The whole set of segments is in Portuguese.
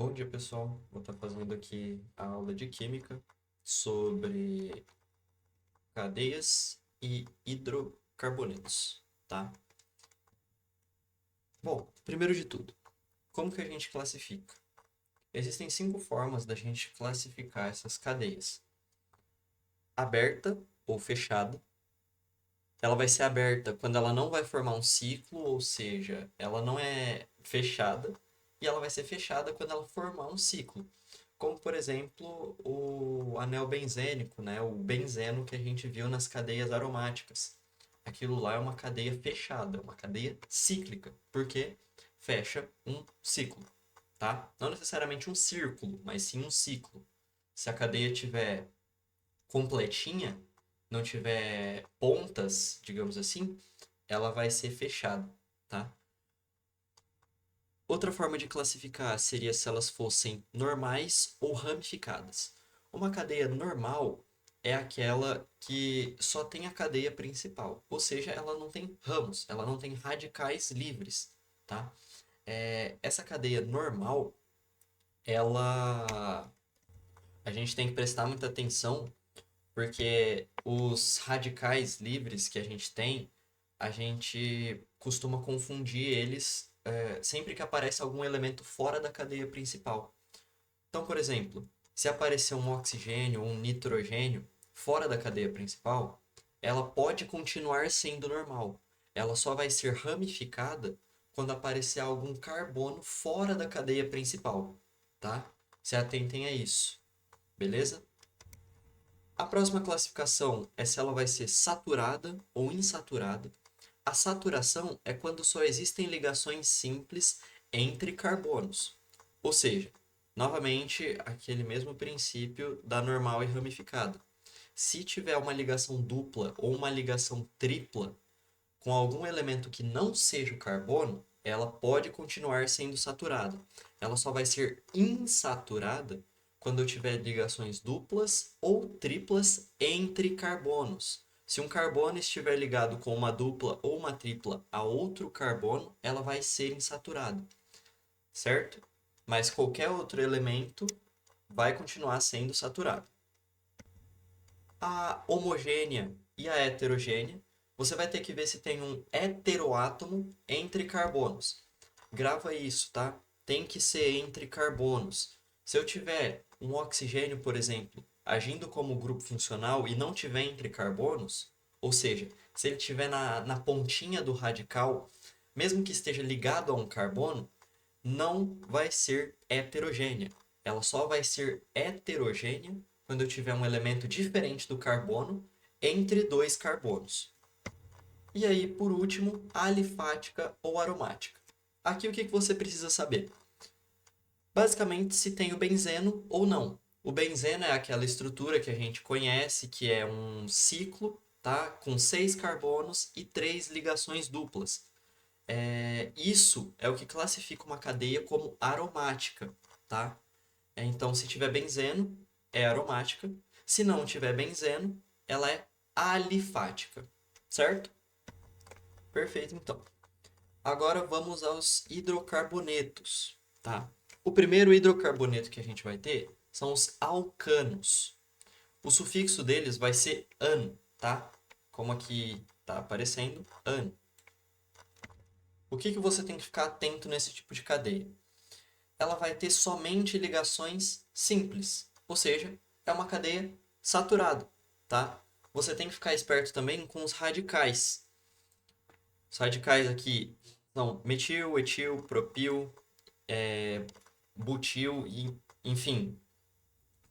Bom dia, pessoal. Vou estar fazendo aqui a aula de Química sobre cadeias e hidrocarbonetos, tá? Bom, primeiro de tudo, como que a gente classifica? Existem 5 formas da gente classificar essas cadeias. Aberta ou fechada. Ela vai ser aberta quando ela não vai formar um ciclo, ou seja, ela não é fechada. E ela vai ser fechada quando ela formar um ciclo. Como, por exemplo, o anel benzênico, né? O benzeno que a gente viu nas cadeias aromáticas. Aquilo lá é uma cadeia fechada, uma cadeia cíclica, porque fecha um ciclo, tá? Não necessariamente um círculo, mas sim um ciclo. Se a cadeia tiver completinha, não tiver pontas, digamos assim, ela vai ser fechada, tá? Outra forma de classificar seria se elas fossem normais ou ramificadas. Uma cadeia normal é aquela que só tem a cadeia principal, ou seja, ela não tem ramos, ela não tem radicais livres, tá? Essa cadeia normal, ela a gente tem que prestar muita atenção porque os radicais livres que a gente costuma confundir eles sempre que aparece algum elemento fora da cadeia principal. Então, por exemplo, se aparecer um oxigênio ou um nitrogênio fora da cadeia principal, ela pode continuar sendo normal. Ela só vai ser ramificada quando aparecer algum carbono fora da cadeia principal, tá? Se atentem a isso, beleza? A próxima classificação é se ela vai ser saturada ou insaturada. A saturação é quando só existem ligações simples entre carbonos. Ou seja, novamente, aquele mesmo princípio da normal e ramificada. Se tiver uma ligação dupla ou uma ligação tripla com algum elemento que não seja o carbono, ela pode continuar sendo saturada. Ela só vai ser insaturada quando eu tiver ligações duplas ou triplas entre carbonos. Se um carbono estiver ligado com uma dupla ou uma tripla a outro carbono, ela vai ser insaturada, certo? Mas qualquer outro elemento vai continuar sendo saturado. A homogênea e a heterogênea, você vai ter que ver se tem um heteroátomo entre carbonos. Grava isso, tá? Tem que ser entre carbonos. Se eu tiver um oxigênio, por exemplo, agindo como grupo funcional e não tiver entre carbonos, ou seja, se ele estiver na pontinha do radical, mesmo que esteja ligado a um carbono, não vai ser heterogênea. Ela só vai ser heterogênea quando eu tiver um elemento diferente do carbono entre dois carbonos. E aí, por último, a alifática ou aromática. Aqui o que você precisa saber? Basicamente, se tem o benzeno ou não. O benzeno é aquela estrutura que a gente conhece, que é um ciclo, tá? Com 6 carbonos e 3 ligações duplas. Isso é o que classifica uma cadeia como aromática, tá? Então, se tiver benzeno, é aromática. Se não tiver benzeno, ela é alifática, certo? Perfeito, então. Agora vamos aos hidrocarbonetos, tá? O primeiro hidrocarboneto que a gente vai ter são os alcanos. O sufixo deles vai ser -an, tá? Como aqui está aparecendo, -an. O que você tem que ficar atento nesse tipo de cadeia? Ela vai ter somente ligações simples, ou seja, é uma cadeia saturada, tá? Você tem que ficar esperto também com os radicais. Os radicais aqui são metil, etil, propil, butil e, enfim,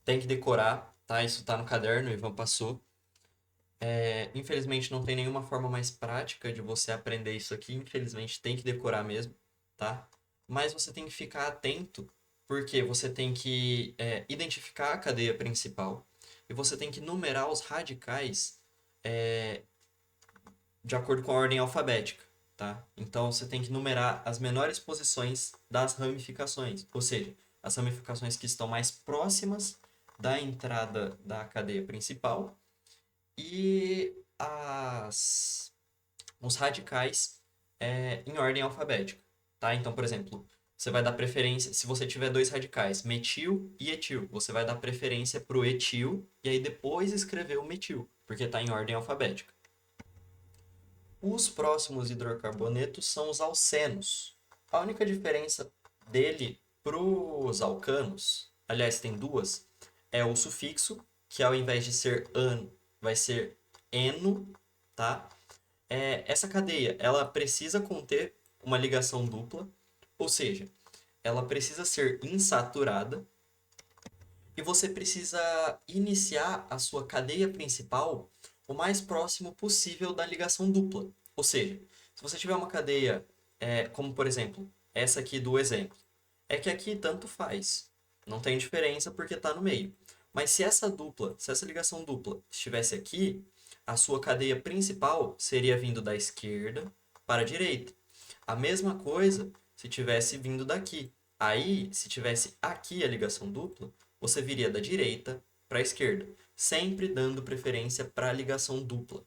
tem que decorar, tá? Isso tá no caderno, o Ivan passou. Infelizmente não tem nenhuma forma mais prática de você aprender isso aqui, infelizmente tem que decorar mesmo, tá? Mas você tem que ficar atento, porque você tem que identificar a cadeia principal e você tem que numerar os radicais de acordo com a ordem alfabética, tá? Então você tem que numerar as menores posições das ramificações, ou seja, as ramificações que estão mais próximas da entrada da cadeia principal e os radicais em ordem alfabética, tá? Então, por exemplo, você vai dar preferência, se você tiver dois radicais, metil e etil, você vai dar preferência para o etil e aí depois escrever o metil, porque está em ordem alfabética. Os próximos hidrocarbonetos são os alcenos. A única diferença dele para os alcanos, aliás, tem duas, é o sufixo, que ao invés de ser an, vai ser eno, tá? Essa cadeia, ela precisa conter uma ligação dupla, ou seja, ela precisa ser insaturada e você precisa iniciar a sua cadeia principal o mais próximo possível da ligação dupla. Ou seja, se você tiver uma cadeia, como por exemplo, essa aqui do exemplo, é que aqui tanto faz, não tem diferença porque está no meio. Mas se essa ligação dupla estivesse aqui, a sua cadeia principal seria vindo da esquerda para a direita. A mesma coisa se tivesse vindo daqui. Aí, se tivesse aqui a ligação dupla, você viria da direita para a esquerda, sempre dando preferência para a ligação dupla.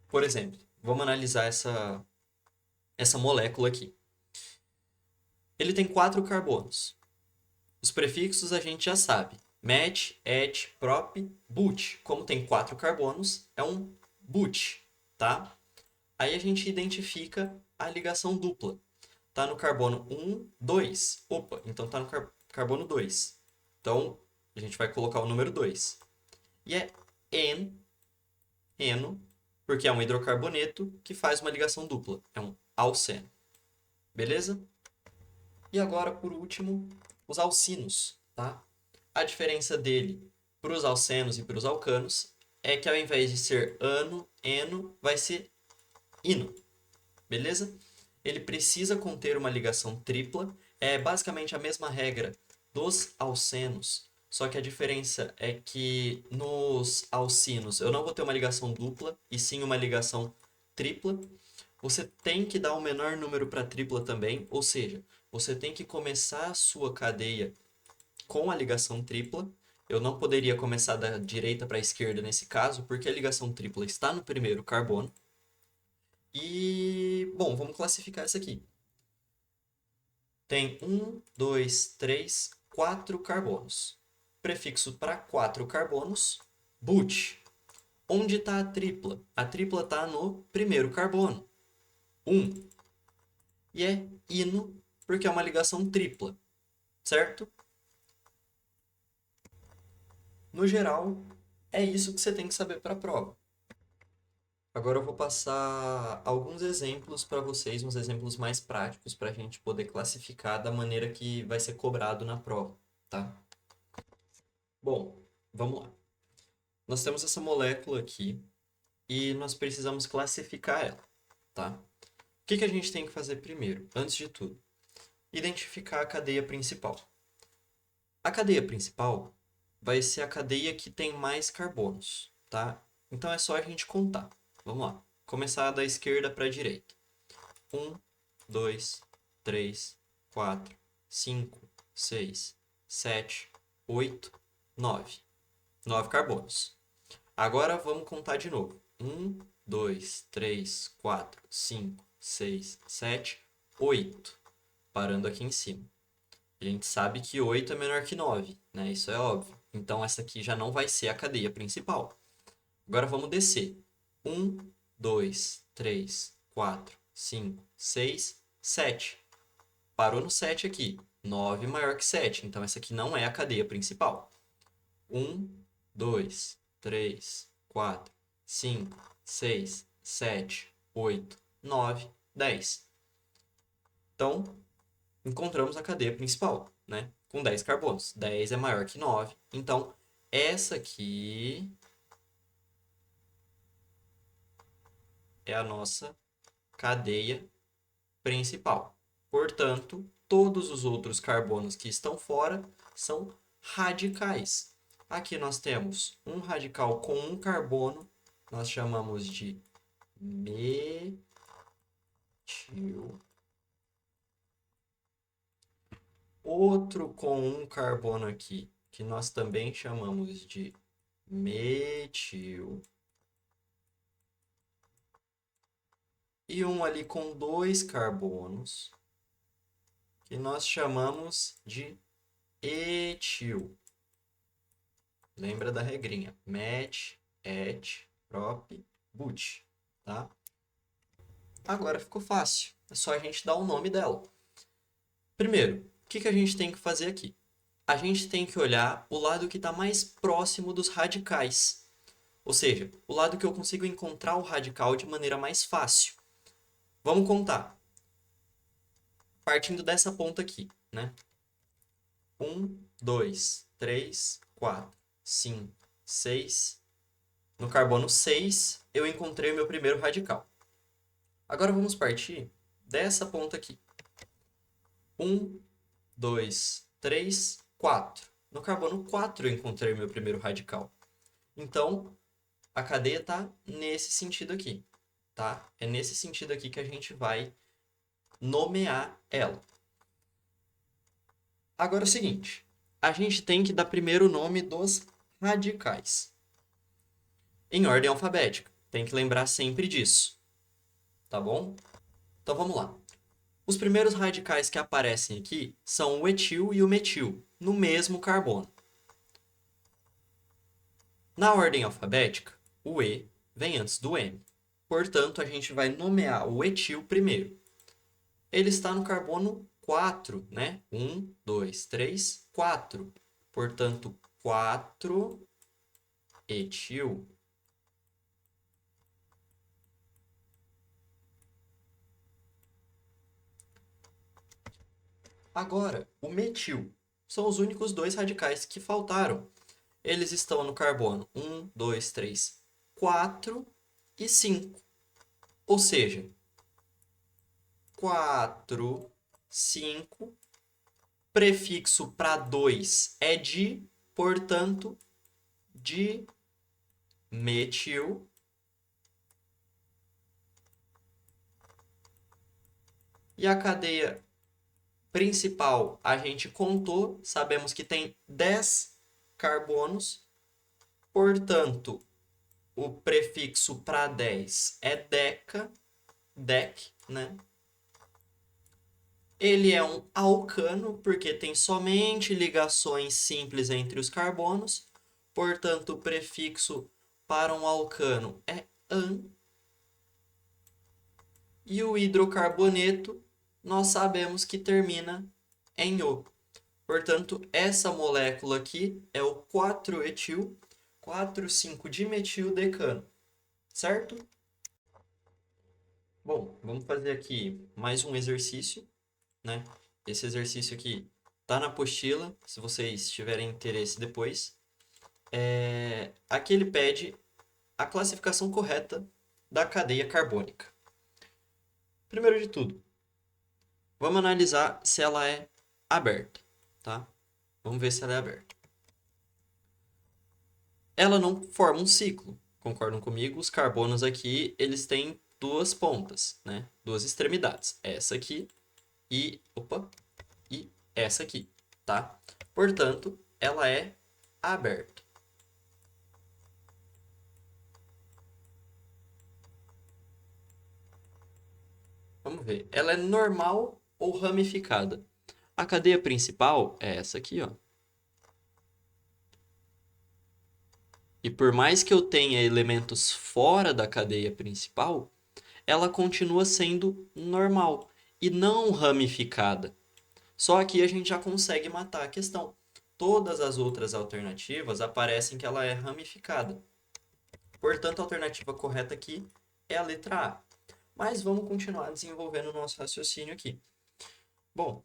Por exemplo, vamos analisar essa molécula aqui. Ele tem 4 carbonos. Os prefixos a gente já sabe. Met, et, prop, but. Como tem 4 carbonos, é um but, tá? Aí a gente identifica a ligação dupla. Tá no carbono 1, 2. Opa, então tá no carbono 2. Então, a gente vai colocar o número 2. E é eno, porque é um hidrocarboneto que faz uma ligação dupla. É um alceno. Beleza? E agora, por último, os alcinos, tá? A diferença dele para os alcenos e para os alcanos é que ao invés de ser ano, eno, vai ser ino. Beleza? Ele precisa conter uma ligação tripla. É basicamente a mesma regra dos alcenos, só que a diferença é que nos alcinos eu não vou ter uma ligação dupla, e sim uma ligação tripla. Você tem que dar o menor número para tripla também, ou seja, você tem que começar a sua cadeia com a ligação tripla. Eu não poderia começar da direita para a esquerda nesse caso, porque a ligação tripla está no primeiro carbono. E, bom, vamos classificar essa aqui. Tem 1, 2, 3, 4 carbonos. Prefixo para 4 carbonos, but. Onde está a tripla? A tripla está no primeiro carbono, 1. E é ino, porque é uma ligação tripla, certo? No geral, é isso que você tem que saber para a prova. Agora eu vou passar alguns exemplos para vocês, uns exemplos mais práticos para a gente poder classificar da maneira que vai ser cobrado na prova, tá? Bom, vamos lá. Nós temos essa molécula aqui e nós precisamos classificar ela, tá? O que que a gente tem que fazer primeiro, antes de tudo? Identificar a cadeia principal. A cadeia principal vai ser a cadeia que tem mais carbonos, tá? Então é só a gente contar. Vamos lá. Começar da esquerda para a direita. 1, 2, 3, 4, 5, 6, 7, 8, 9. 9 carbonos. Agora vamos contar de novo. 1, 2, 3, 4, 5, 6, 7, 8. Parando aqui em cima. A gente sabe que 8 é menor que 9, né? Isso é óbvio. Então essa aqui já não vai ser a cadeia principal. Agora vamos descer. 1, 2, 3, 4, 5, 6, 7. Parou no 7 aqui. 9 maior que 7. Então essa aqui não é a cadeia principal. 1, 2, 3, 4, 5, 6, 7, 8, 9, 10. Então, encontramos a cadeia principal, né? Com 10 carbonos. 10 é maior que 9. Então, essa aqui é a nossa cadeia principal. Portanto, todos os outros carbonos que estão fora são radicais. Aqui nós temos um radical com um carbono, nós chamamos de metil. Outro com um carbono aqui, que nós também chamamos de metil. E um ali com 2 carbonos, que nós chamamos de etil. Lembra da regrinha? Met, et, prop, but, tá? Agora ficou fácil. É só a gente dar o nome dela. Primeiro, o que a gente tem que fazer aqui? A gente tem que olhar o lado que está mais próximo dos radicais. Ou seja, o lado que eu consigo encontrar o radical de maneira mais fácil. Vamos contar. Partindo dessa ponta aqui, né? 1, 2, 3, 4, 5, 6. No carbono 6, eu encontrei o meu primeiro radical. Agora vamos partir dessa ponta aqui. 1, 2, 3, 4. No carbono 4 eu encontrei o meu primeiro radical. Então, a cadeia está nesse sentido aqui, tá? É nesse sentido aqui que a gente vai nomear ela. Agora é o seguinte, a gente tem que dar primeiro o nome dos radicais. Em ordem alfabética. Tem que lembrar sempre disso. Tá bom? Então vamos lá. Os primeiros radicais que aparecem aqui são o etil e o metil, no mesmo carbono. Na ordem alfabética, o E vem antes do M. Portanto, a gente vai nomear o etil primeiro. Ele está no carbono 4, né? 1, 2, 3, 4. Portanto, 4 etil. Agora, o metil. São os únicos dois radicais que faltaram. Eles estão no carbono 1, 2, 3, 4 e 5. Ou seja, 4, 5, prefixo para 2 é di, portanto, dimetil. E a cadeia principal a gente contou, sabemos que tem 10 carbonos, portanto, o prefixo para 10 é deca, dec, né? Ele é um alcano, porque tem somente ligações simples entre os carbonos, portanto, o prefixo para um alcano é an. E o hidrocarboneto, nós sabemos que termina em o. Portanto, essa molécula aqui é o 4-etil, 4,5-dimetil-decano, certo? Bom, vamos fazer aqui mais um exercício, né? Esse exercício aqui tá na apostila, se vocês tiverem interesse depois. Aqui ele pede a classificação correta da cadeia carbônica. Primeiro de tudo, vamos analisar se ela é aberta, tá? Vamos ver se ela é aberta. Ela não forma um ciclo, concordam comigo? Os carbonos aqui, eles têm duas pontas, né? Duas extremidades. Essa aqui e essa aqui, tá? Portanto, ela é aberta. Vamos ver. Ela é normal ou ramificada? A cadeia principal é essa aqui, ó. E por mais que eu tenha elementos fora da cadeia principal, ela continua sendo normal e não ramificada. Só aqui a gente já consegue matar a questão. Todas as outras alternativas aparecem que ela é ramificada. Portanto, a alternativa correta aqui é a letra A. Mas vamos continuar desenvolvendo o nosso raciocínio aqui. Bom,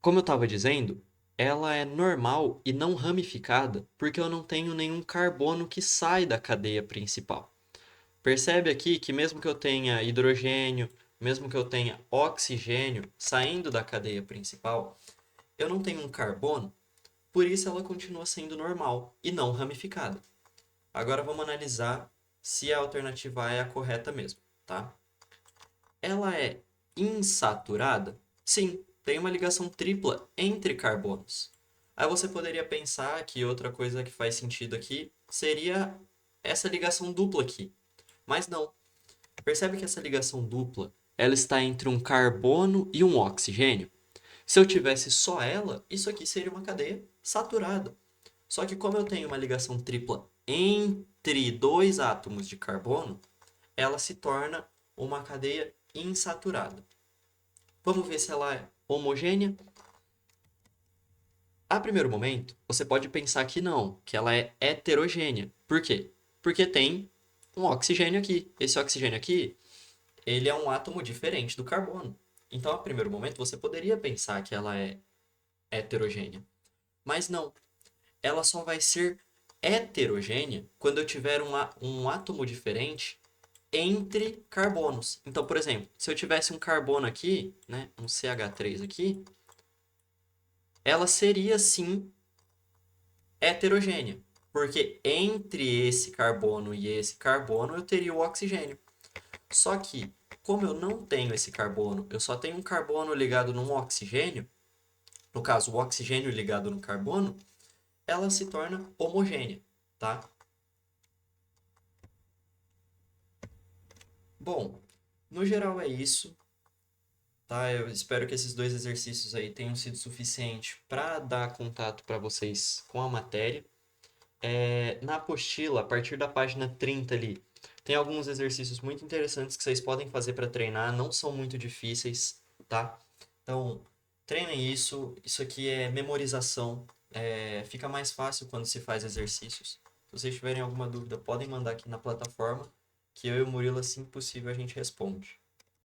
como eu estava dizendo, ela é normal e não ramificada porque eu não tenho nenhum carbono que sai da cadeia principal. Percebe aqui que mesmo que eu tenha hidrogênio, mesmo que eu tenha oxigênio saindo da cadeia principal, eu não tenho um carbono, por isso ela continua sendo normal e não ramificada. Agora vamos analisar se a alternativa A é a correta mesmo, tá? Ela é insaturada? Sim, tem uma ligação tripla entre carbonos. Aí você poderia pensar que outra coisa que faz sentido aqui seria essa ligação dupla aqui. Mas não. Percebe que essa ligação dupla ela está entre um carbono e um oxigênio? Se eu tivesse só ela, isso aqui seria uma cadeia saturada. Só que como eu tenho uma ligação tripla entre dois átomos de carbono, ela se torna uma cadeia insaturada. Vamos ver se ela é homogênea. A primeiro momento, você pode pensar que não, que ela é heterogênea. Por quê? Porque tem um oxigênio aqui. Esse oxigênio aqui, ele é um átomo diferente do carbono. Então, a primeiro momento, você poderia pensar que ela é heterogênea. Mas não. Ela só vai ser heterogênea quando eu tiver um átomo diferente entre carbonos. Então, por exemplo, se eu tivesse um carbono aqui, né, um CH3 aqui, ela seria sim heterogênea, porque entre esse carbono e esse carbono eu teria o oxigênio. Só que, como eu não tenho esse carbono, eu só tenho um carbono ligado num oxigênio, no caso, o oxigênio ligado no carbono, ela se torna homogênea, tá? Bom, no geral é isso, tá? Eu espero que esses dois exercícios aí tenham sido suficientes para dar contato para vocês com a matéria. Na apostila, a partir da página 30 ali, tem alguns exercícios muito interessantes que vocês podem fazer para treinar, não são muito difíceis, tá? Então, treinem isso, isso aqui é memorização, fica mais fácil quando se faz exercícios. Se vocês tiverem alguma dúvida, podem mandar aqui na plataforma, que eu e o Murilo, assim que possível, a gente responde.